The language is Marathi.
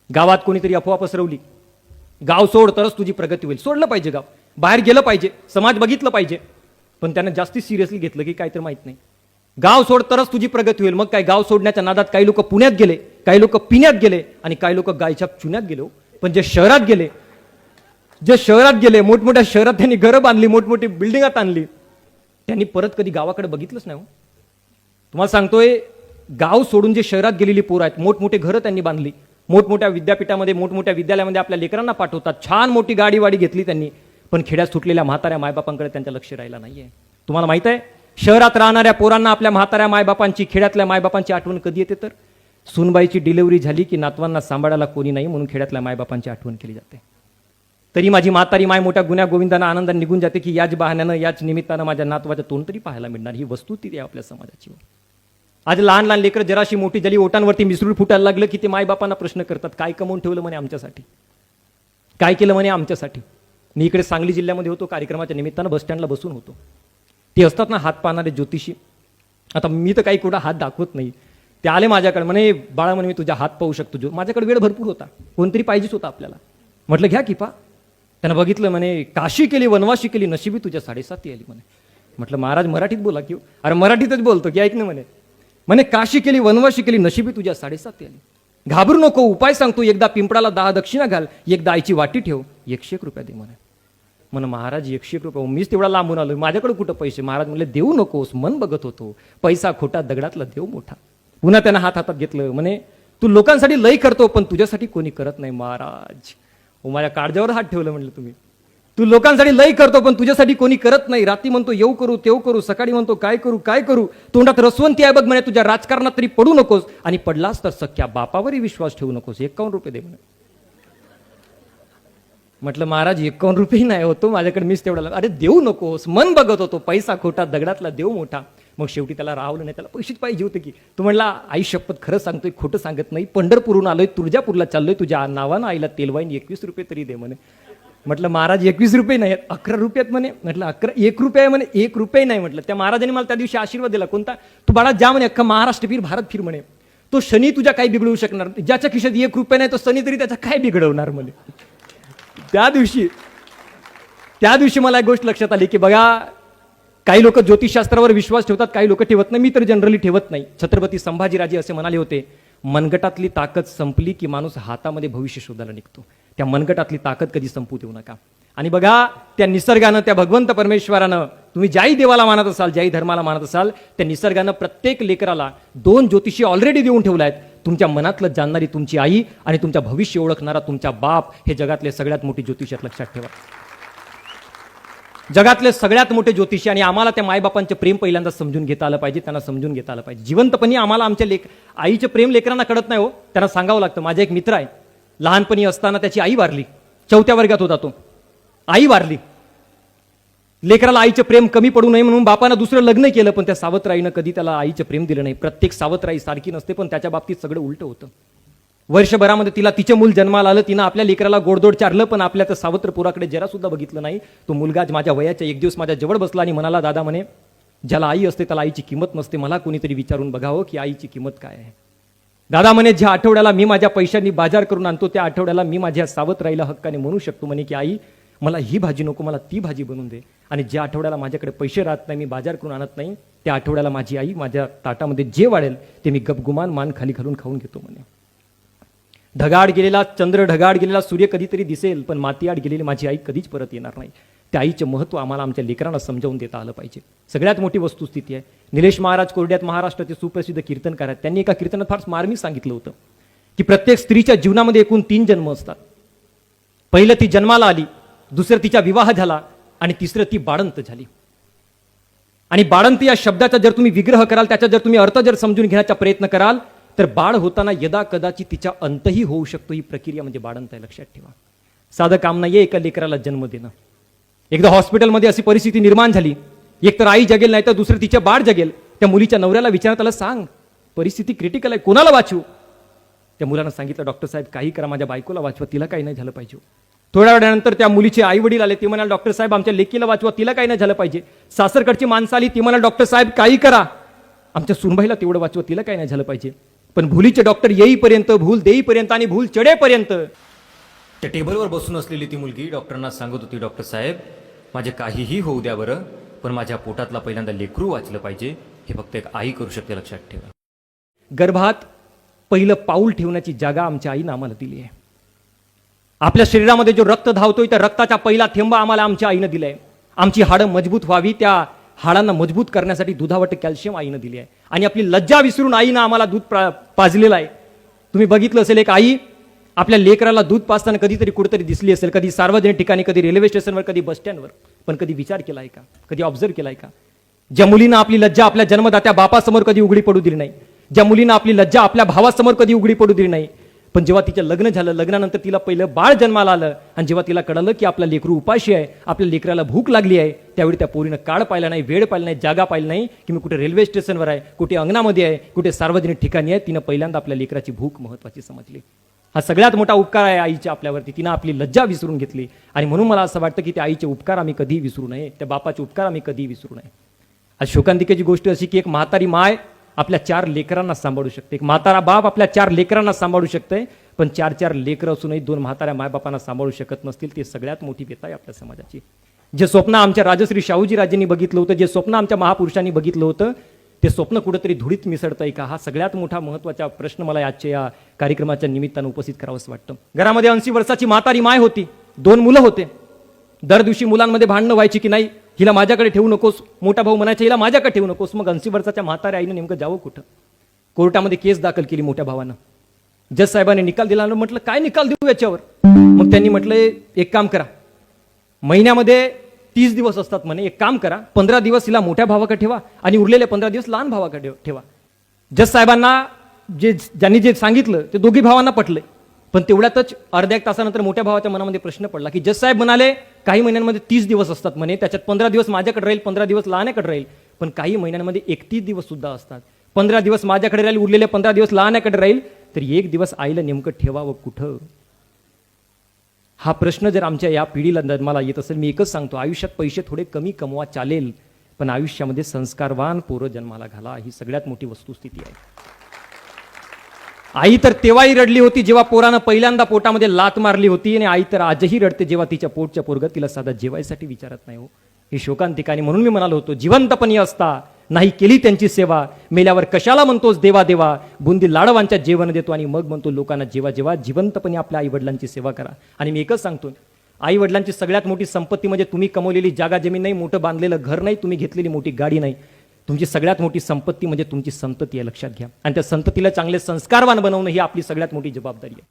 गावात कोणीतरी अफवा पसरवली, गाव सोड तरच तुझी प्रगती होईल. सोडलं पाहिजे, गाव बाहेर गेलं पाहिजे, समाज बघितलं पाहिजे, पण त्यानं जास्ती सिरियसली घेतलं की काय तर माहित नाही. गाव सोड तरच तुझी प्रगती होईल. मग काय गाव सोडण्याच्या नादात काही लोक पुण्यात गेले, काही लोक पिण्यात गेले आणि काही लोक गायच्या चुन्यात गेलो. पण जे शहरात गेले, मोठमोठ्या शहरात त्यांनी घरं बांधली, मोठमोठी बिल्डिंगात आणली, त्यांनी परत कधी गावाकडे बघितलंच नाही. तुम्हाला सांगतोय, गाव सोडून जे शहरात गेलेली पोरं आहेत, मोठमोठे घरं त्यांनी बांधली, मोठमोठ्या विद्यापीठामध्ये, मोठमोठ्या विद्यालयामध्ये आपल्या लेकरांना पाठवतात, छान मोठी गाडी घेतली त्यांनी, पण खेड्यात सुटलेल्या म्हाताऱ्या मायबापांकडे त्यांचं लक्ष राहिलं नाहीये. तुम्हाला माहित आहे, शहरात राहणाऱ्या पोरांना आपल्या म्हाताऱ्या मायबापांची, खेड्यातल्या मायबापांची आठवण कधी येते? तर सुनबाईची डिलिव्हरी झाली की नातवांना सांभाळायला कोणी नाही म्हणून खेड्यातल्या मायबापांची आठवण केली जाते. तरी माझी म्हातारी माय मोठ्या गुन्ह्या गोविंदानं आनंदाने निघून जाते की याच बहाण्यानं, याच निमित्तानं माझ्या नातवाचं तोंड तरी पाहायला मिळणार. ही वस्तुस्थिती आहे आपल्या समाजाची. आज लहान लहान लेकरं जराशी मोठी झाली, ओटांवरती मिसरूळ फुटायला लागलं की ते मायबापांना प्रश्न करतात, काय कमवून ठेवलं म्हणे आमच्यासाठी, काय केलं म्हणे आमच्यासाठी. मी इकडे सांगली जिल्ह्यामध्ये होतो, कार्यक्रमाच्या निमित्तानं बसस्टँडला बसून होतो. ते असतात ना हात पाहणारे ज्योतिषी, आता मी तर काही कुठं हात दाखवत नाही, ते आले माझ्याकडे, म्हणे बाळा म्हणे मी तुझ्या हात पाहू शकतो. माझ्याकडे वेळ भरपूर होता, कोणतरी पाहिजेच होता आपल्याला. म्हटलं घ्या की पा. त्यानं बघितलं, म्हणे काशी केली वनवाशी केली, नशिबी तुझ्या 7.5 आली म्हणे. म्हटलं महाराज मराठीत बोला की. अरे मराठीतच बोलतो की, ऐक ना म्हणे काशी केली वनवाशी केली, नशिबी तुझ्या 7.5 आली. घाबरू नको, उपाय सांगतो, एकदा पिंपळाला 10 दक्षिणा घाल, एकदा आईची वाटी ठेव, 101 रुपये दे म्हणे. म्हणे महाराज 101 रुपये, मीच तेवढा लांबून आलो, माझ्याकडे कुठं पैसे. महाराज म्हणले देऊ नकोस, मन बघत होतो, पैसा खोटा दगडातला देव मोठा. पुन्हा त्यानं हातात घेतलं, म्हणे तू लोकांसाठी लय करतो पण तुझ्यासाठी कोणी करत नाही. महाराज माझ्या काळजावर हात ठेवलं, म्हणलं तुम्ही, तू लोकांसाठी लय करतो पण तुझ्यासाठी कोणी करत नाही. रात्री म्हणतो येऊ करू तेव करू, सकाळी म्हणतो काय करू, तोंडात रसवंती आहे बघ म्हणे, तुझ्या राजकारणात तरी पडू नकोस, आणि पडलास तर सख्या बापावरही विश्वास ठेवू नकोस, 51 रुपये दे म्हणे. म्हटलं महाराज 51 रुपये नाही होतो माझ्याकडे, मीच तेवढा. अरे देऊ नकोस, मन बघत होतो, पैसा खोटा दगडातला देव मोठा. मग शेवटी त्याला राहवलं नाही, त्याला पैसेच पाहिजे होते की. तो म्हणला आई शपथ खरं सांगतोय, खोटं सांगत नाही, पंढरपूरहून आलोय, तुळजापूरला चाललोय, तुझ्या नावानं आईला तेलवाईन 21 रुपये तरी दे म्हणे. म्हटलं महाराज 21 रुपये नाही, 11 रुपयात म्हणे. म्हटलं 1 रुपये आहे म्हणे, 1 रुपये नाही. म्हटलं त्या महाराजांनी मला त्या दिवशी आशीर्वाद दिला, कोणता? तू बाळा जा म्हणे, अख्खा महाराष्ट्र फिर, भारत फिर म्हणे, तो शनी तुझ्या काही बिघडवू शकणार, ज्याच्या खिशात 1 रुपये नाही तो शनी तरी त्याचा काय बिघडवणार म्हणे. त्या दिवशी मला एक गोष्ट लक्षात आली की बघा, काही लोक ज्योतिषशास्त्रावर विश्वास ठेवतात, काही लोक ठेवत नाही. मी तर जनरली ठेवत नाही. छत्रपती संभाजीराजे असे म्हणाले होते, मनगटातली ताकद संपली की माणूस हातामध्ये भविष्य शोधायला निघतो. त्या मनगटातली ताकद कधी संपू देऊ नका. आणि बघा, त्या निसर्गानं, त्या भगवंत परमेश्वरानं, तुम्ही ज्याही देवाला मानत असाल, ज्याही धर्माला मानत असाल, त्या निसर्गानं प्रत्येक लेकराला 2 ज्योतिषी ऑलरेडी देऊन ठेवला आहेत. तुमच्या मनातलं जाणणारी तुमची आई आणि तुमच्या भविष्य ओळखणारा तुमचा बाप, हे जगातले सगळ्यात मोठे ज्योतिषी, लक्षात ठेवा. जगातले सगळ्यात मोठे ज्योतिषी. आणि आम्हाला त्या मायबापांचं प्रेम पहिल्यांदा समजून घेता आलं पाहिजे, त्यांना समजून घेता आलं पाहिजे. जिवंतपणी आम्हाला आमच्या आईचे प्रेम लेकरांना कळत नाही हो, त्यांना सांगावं लागतं. माझा एक मित्र आहे, लहानपणी असताना त्याची आई वारली, 4थ्या वर्गात होता तो, आई वारली. लेकराला आईचं प्रेम कमी पडू नये म्हणून बापानं दुसरं लग्न केलं, पण त्या सावत्राईनं कधी त्याला आईचं प्रेम दिलं नाही. प्रत्येक सावत्राई सारखी नसते, पण त्याच्या बाबतीत सगळं उलटं होतं. वर्षभरामध्ये तिला तिचं मूल जन्माला आलं, तिनं आपल्या लेकराला गोडदोड चारलं, पण आपल्या त्या सावत्रपुराकडे जरा सुद्धा बघितलं नाही. तो मुलगा माझ्या वयाच्या एक दिवस माझ्या जवळ बसला आणि म्हणाला, दादा म्हणे, ज्याला आई असते त्याला आईची किंमत नसते, मला कोणीतरी विचारून बघावं की आईची किंमत काय आहे. दादा म्हणे, ज्या आठवड्याला मी माझ्या पैशांनी बाजार करून आणतो, त्या आठवड्याला मी माझ्या सावत्राईला हक्काने म्हणू शकतो म्हणे की आई मला ही भाजी नको, मला ती भाजी बनवून दे. आणि ज्या आठवड्याला माझ्याकडे पैसे राहत नाही, मी बाजार करून आणत नाही, त्या आठवड्याला माझी आई माझ्या ताटामध्ये जे वाढेल ते मी गपगुमान मान खाली घालून खाऊन घेतो म्हणे. ढगाड गेलेला चंद्र, ढगाड गेलेला सूर्य कधीतरी दिसेल, पण मातीआड गेलेली माझी आई कधीच परत येणार नाही. त्या आईचे महत्त्व आम्हाला आमच्या लेकरांना समजावून देता आलं पाहिजे. सगळ्यात मोठी वस्तुस्थिती आहे. निलेश महाराज कोरड्यात महाराष्ट्राचे सुप्रसिद्ध कीर्तनकार आहेत. त्यांनी एका कीर्तनात फार मार्मिक सांगितलं होतं की प्रत्येक स्त्रीच्या जीवनामध्ये एकूण 3 जन्म असतात. पहिलं ती जन्माला आली, दुसरं तिचा विवाह झाला, आणि तिसरं ती बाळंत झाली. आणि बाळंत या शब्दाचा जर तुम्ही विग्रह कराल, त्याचा जर तुम्ही अर्थ जर समजून घेण्याचा प्रयत्न कराल, तर बाळ होताना यदा कदाचित तिचा अंतही होऊ शकतो. ही प्रक्रिया म्हणजे बाळंत आहे, लक्षात ठेवा. साधं काम नाहीये एका लेकराला जन्म देणं. एकदा हॉस्पिटलमध्ये अशी परिस्थिती निर्माण झाली, एक तर आई जगेल, नाही तर दुसरं तिचे बाळ जगेल. त्या मुलीच्या नवऱ्याला विचारण्यात आलं, सांग परिस्थिती क्रिटिकल आहे, कोणाला वाचवू? त्या मुलानं सांगितलं, डॉक्टर साहेब काही करा, माझ्या बायकोला वाचवा, तिला काही नाही झालं पाहिजे. थोड्या वेळानंतर त्या मुलीचे आई वडील आले, ते म्हणाले, डॉक्टर साहेब आमच्या लेकीला वाचवा, तिला काही नाही झालं पाहिजे. सासरकडची माणसं आली, ती म्हणाली, डॉक्टर साहेब काही करा, आमच्या सुनबाईला तेवढं वाचवा, तिला काही नाही झालं पाहिजे. पण भुलीचे डॉक्टर येईपर्यंत, भूल देईपर्यंत आणि भूल चढेपर्यंत त्या टेबलवर बसून असलेली ती मुलगी डॉक्टरांना सांगत होती, डॉक्टर साहेब माझे काहीही होऊ द्या बरं, पण माझ्या पोटातला पहिल्यांदा लेकरू वाचलं पाहिजे, हे फक्त एक आई करू शकते, लक्षात ठेवा. गर्भात पहिलं पाऊल ठेवण्याची जागा आमच्या आईनं आम्हाला दिली आहे. आपल्या शरीरामध्ये जो रक्त धावतोय त्या रक्ताचा पहिला थेंबा आम्हाला आमच्या आईनं दिलाय. आमची हाडं मजबूत व्हावी, त्या हाडांना मजबूत करण्यासाठी दुधावट कॅल्शियम आईनं दिली आहे. आणि आपली लज्जा विसरून आईनं आम्हाला दूध पाजलेलं आहे. तुम्ही बघितलं असेल, एक आई आपल्या लेकराला दूध पाजताना कधीतरी कुठेतरी दिसली असेल, कधी सार्वजनिक ठिकाणी, कधी रेल्वे स्टेशनवर, कधी बस स्टँडवर. पण कधी विचार केलाय का, कधी ऑब्झर्व केलाय का, ज्या मुलीनं आपली लज्जा आपल्या जन्मदात्या बापासमोर कधी उघडी पडू दिली नाही, ज्या मुलीनं आपली लज्जा आपल्या भावासमोर कधी उघडी पडू दिली नाही, पण जेव्हा तिचं लग्न झालं, लग्नानंतर तिला पहिलं बाळ जन्माला आलं आणि जेव्हा तिला कळलं की आपला लेकरू उपाशी आहे, आपल्या लेकराला भूक लागली आहे, त्यावेळी त्या पोरीनं काळ पाहिला नाही, वेळ पाहिला नाही, जागा पाहिली नाही की मी कुठे रेल्वे स्टेशनवर आहे, कुठे अंगणामध्ये आहे, कुठे सार्वजनिक ठिकाणी आहे. तिनं पहिल्यांदा आपल्या लेकराची भूक महत्वाची समजली. हा सगळ्यात मोठा उपकार आहे आईच्या आपल्यावरती. तिनं आपली लज्जा विसरून घेतली. आणि म्हणून मला असं वाटतं की त्या आईचे उपकार आम्ही कधी विसरू नये, त्या बापाचे उपकार आम्ही कधी विसरू नये. आज शोकांतिकेची गोष्ट अशी की एक म्हातारी माय आपल्या 4 लेकरांना सांभाळू शकते, एक म्हातारा बाप आपल्या 4 लेकरांना सांभाळू शकते, पण 4 लेकरं असूनही 2 म्हाताऱ्या मायबापांना सांभाळू शकत नसतील, ती सगळ्यात मोठी व्यथा आहे आपल्या समाजाची. जे स्वप्न आमच्या राजश्री शाहूजी राजेंनी बघितलं होतं, जे स्वप्न आमच्या महापुरुषांनी बघितलं होतं, ते स्वप्न कुठेतरी धुळीत मिसळतंय का, हा सगळ्यात मोठा महत्वाचा प्रश्न मला आजच्या या कार्यक्रमाच्या निमित्तानं उपस्थित करावंसं वाटतं. घरामध्ये 80 वर्षाची म्हातारी माय होती, 2 मुलं होते. दर दिवशी मुलांमध्ये भांडणं व्हायची की नाही, हिला माझ्याकडे ठेवू नकोस, मोठा भाऊ म्हणायचा हिला माझ्याकडे ठेवू नकोस. मग 80 वर्षाच्या म्हाताऱ्या आईनं नेमकं जावं कुठं? कोर्टामध्ये केस दाखल केली मोठ्या भावानं. जज साहेबांनी निकाल दिला. म्हटलं काय निकाल देऊ याच्यावर? मग त्यांनी म्हटलं एक काम करा, महिन्यामध्ये 30 दिवस असतात म्हणे, एक काम करा 15 दिवस हिला मोठ्या भावाकडे ठेवा आणि उरलेले 15 दिवस लहान भावाकडे ठेवा. जज साहेबांना ज्यांनी जे सांगितलं ते दोघी भावांना पटले. पण तेवढ्यातच अर्ध्या 1 तासानंतर मोठ्या भावाच्या मनामध्ये प्रश्न पडला की जज साहेब म्हणाले काही महिन्यांमध्ये 30 दिवस असतात म्हणे, त्याच्यात 15 दिवस माझ्याकडे राहील, 15 दिवस लहानाकडे राहील. पण काही महिन्यांमध्ये 31 दिवस सुद्धा असतात. 15 दिवस माझ्याकडे राहील, उरलेले 15 दिवस लहानाकडे राहील, तर 1 दिवस आईला नेमकं ठेवावं कुठं? हा प्रश्न जर आमच्या या पिढीला जन्माला येत असेल, मी एकच सांगतो, आयुष्यात पैसे थोडे कमी कमवा चालेल, पण आयुष्यामध्ये संस्कारवान पोरं जन्माला घाला, ही सगळ्यात मोठी वस्तुस्थिती आहे. आई तर तेव्हाही रडली होती जेव्हा पोरानं पहिल्यांदा पोटामध्ये लात मारली होती, आणि आई तर आजही रडते जेव्हा तिच्या पोटच्या पोरगं तिला साधा जेवायसाठी विचारत नाही. हो, ही शोकांतिका. आणि म्हणून मी म्हणालो होतो, जिवंतपणी असता नाही केली त्यांची सेवा, मेल्यावर कशाला म्हणतोस देवा देवा, बुंदी लाडवांच्या जेवण देतो आणि मग म्हणतो लोकांना जेवा जेवा. जिवंतपणे आपल्या आई वडिलांची सेवा करा. आणि मी एकच सांगतो, आई वडिलांची सगळ्यात मोठी संपत्ती म्हणजे तुम्ही कमवलेली जागा जमीन नाही, मोठं बांधलेलं घर नाही, तुम्ही घेतलेली मोठी गाडी नाही. तुमची सगळ्यात मोठी संपत्ती म्हणजे तुमची संतती आहे, लक्षात घ्या. आणि त्या संततीला चांगले संस्कारवान बनवणं ही आपली सगळ्यात मोठी जबाबदारी आहे.